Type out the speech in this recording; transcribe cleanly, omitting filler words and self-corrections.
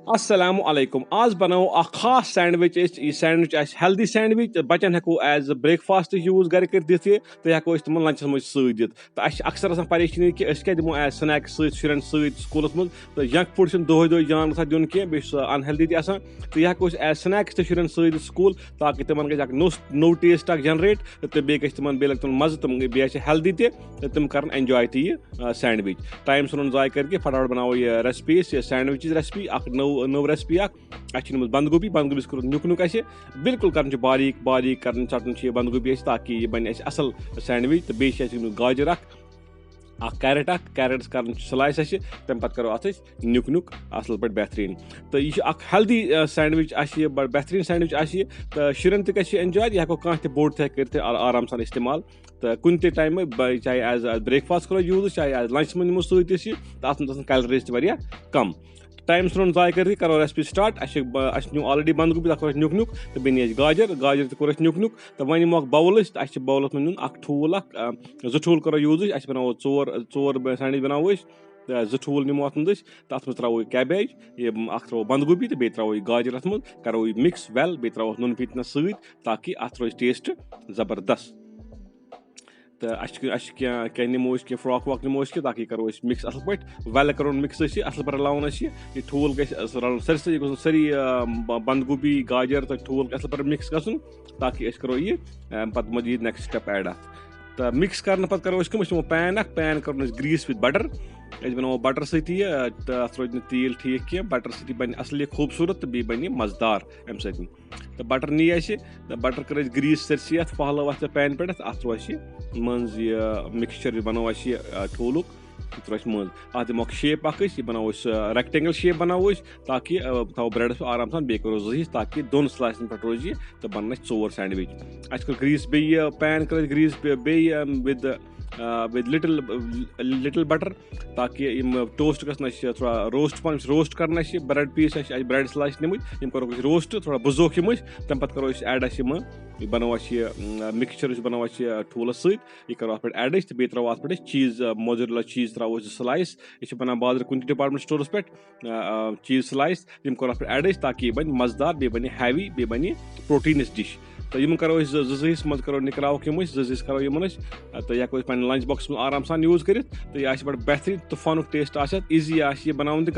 Assalamu alaikum. आज बनाओ अख खास सैंडविच यह सैंडविच हेल्दी सैंडविच बच्चन हेको एज ब्रेकफास्ट यूज घर कर दिथ तो हेको तम लंचस मज सत दिथ तो अक्सर आसान परेशानी कि क्या दिमो एज स्नैक शुरन स्कूलस मज तो जंक फूड दोह दोह जान गसान दिन कह बे अनहेल्दी आसान तो यह हेको एज स्नैक्स शुरन सत स्कूल ताकि तिमन गो नो टेस्ट जनरेट तो बे तिमन बे लग तिमन मज तुम बे हेल्दी तो तुम कर एंजॉय यह सैंडविच टाइम सन जाय करके फटाफट बनाओ यह रेसिपी सैंडविच रेसिपी नव रेसिपी बंद गोभी कोर नुक नुक बिल्कुल कर बारीक बारीक कर चटन बंद गोभी ताकि यह बन असल सैंडविच तो बे गाजर कैरेट कैरेट्स कर स्लाइस तम पे करो अत नुक नुक असल पे बेहतरीन तो यह हेल्दी सैंडविच बेहतरीन सैंडविच तो शुरन तक एंजॉय यह हेको कह बोर्ड कर आराम सान इस्तेमाल तो कुन टाइम चाहे एज ब्रेकफास्ट करो यूज चाहे एज लंच मो सत तो कैलरीज कम टाइम सन जाय कर करो रेसिपी स्टार्ट न्यू ऑलरेडी बंद गोभी तक नुक नुक तो बे गाजर गाजर तोर नुक नुक तो वन निमो बाउल तो बाउलस में नुन ठूल जो ठूल करो यूज बनाओ चोर सैंडविच बनाओ जो ठूल निमो अत मज तथ मज त्रो कैबेज त्रो बंद गोभी तो बे त्रो गाजर अत मज करो मिक्स वेल बे त्रो नुन पीतना सत ताकि अत रोज टेस्ट जबरदस्त तो क्या निमो फ्रॉक वॉक निमो ताकि करो मिक्स असल पे वेल करो मिक्स असल पे रलावन यह ठूल गल सर सारी बंद गोभी गाजर तो ठूल असल पे मिक्स गन ताकि करो यह पे मजीद नेक्स्ट स्टेप एड तो मिक्स कर पे करो कम पैन करो ग्रीस विद बटर बनाओ बटर सती तो अत रोज तेल ठीक कह बटर सती बन असल खूबसूरत तो बे मजेदार अम सत तो बटर नी बटर कर ग्रीस सरसी अत पहलो अत पैन पे अत रोज मज मिक्सचर बनो ठूलुक त्रो मज अत दिमो शेप यह बनाओ रेक्टेंगल शेप बनाओ ताकि थो ब्रेडस आराम सान बे करो जहीज ताकि दोन स्लाइसन पे रोज तो बन चोर सैंडविच अ ग्रीस बे पैन कर ग्रीस बे विद लिटिल बटर ताकि टोस्ट गन थोड़ा रोस्ट कर ब्रेड पीस ब्रेड स्लाइस निम करो रोस्ट थोड़ा बुजोक तम पे करो एड बनो मिक्सचर बनो ठूलस सह करो अत पे एड तो बे त्रो अत पे चीज मोजरेला चीज त्रो स्लाइस यह बानान बाजार कुन डिपार्टमेंट स्टोरस पे चीज स्लाइस तम करो अत पे एड ताकि बन मजेदार बे बन हैवी बे बन प्रोटीनस डिश तो यम करो जहीस मज करो निकलाव जहीस करो यमन तो यह पे लंच बॉक्स में आराम सान यूज कर तो यह बड़ बेहतरीन तूफानुक टेस्ट ईजी बनावन